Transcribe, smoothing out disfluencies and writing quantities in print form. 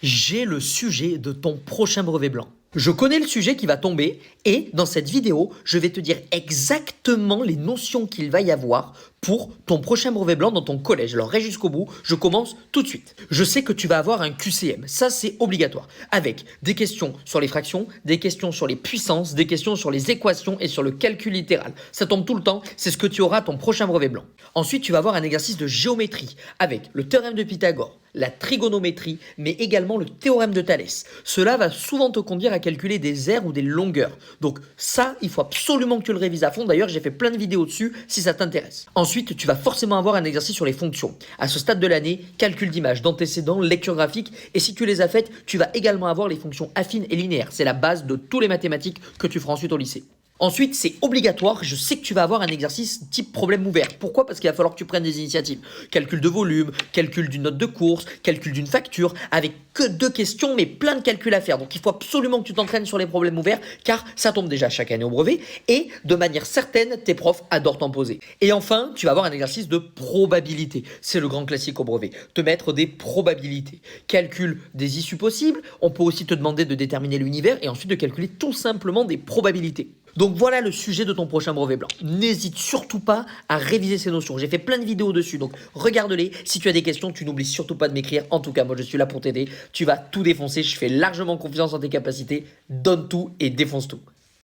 J'ai le sujet de ton prochain brevet blanc. Je connais le sujet qui va tomber et dans cette vidéo, je vais te dire exactement les notions qu'il va y avoir pour ton prochain brevet blanc dans ton collège. Alors reste jusqu'au bout, je commence tout de suite. Je sais que tu vas avoir un QCM, ça c'est obligatoire, avec des questions sur les fractions, des questions sur les puissances, des questions sur les équations et sur le calcul littéral. Ça tombe tout le temps, c'est ce que tu auras à ton prochain brevet blanc. Ensuite, tu vas avoir un exercice de géométrie avec le théorème de Pythagore, la trigonométrie, mais également le théorème de Thalès. Cela va souvent te conduire à calculer des aires ou des longueurs. Donc ça, il faut absolument que tu le révises à fond. D'ailleurs, j'ai fait plein de vidéos dessus si ça t'intéresse. Ensuite, tu vas forcément avoir un exercice sur les fonctions. À ce stade de l'année, calcul d'images, d'antécédents, lecture graphique. Et si tu les as faites, tu vas également avoir les fonctions affines et linéaires. C'est la base de tous les mathématiques que tu feras ensuite au lycée. Ensuite, c'est obligatoire, je sais que tu vas avoir un exercice type problème ouvert. Pourquoi? Parce qu'il va falloir que tu prennes des initiatives. Calcul de volume, calcul d'une note de course, calcul d'une facture, avec que 2 questions, mais plein de calculs à faire. Donc il faut absolument que tu t'entraînes sur les problèmes ouverts, car ça tombe déjà chaque année au brevet, et de manière certaine, tes profs adorent t'en poser. Et enfin, tu vas avoir un exercice de probabilité. C'est le grand classique au brevet. Te mettre des probabilités. Calcul des issues possibles, on peut aussi te demander de déterminer l'univers, et ensuite de calculer tout simplement des probabilités. Donc voilà le sujet de ton prochain brevet blanc. N'hésite surtout pas à réviser ces notions. J'ai fait plein de vidéos dessus, donc regarde-les. Si tu as des questions, tu n'oublies surtout pas de m'écrire. En tout cas, moi je suis là pour t'aider. Tu vas tout défoncer. Je fais largement confiance en tes capacités. Donne tout et défonce tout.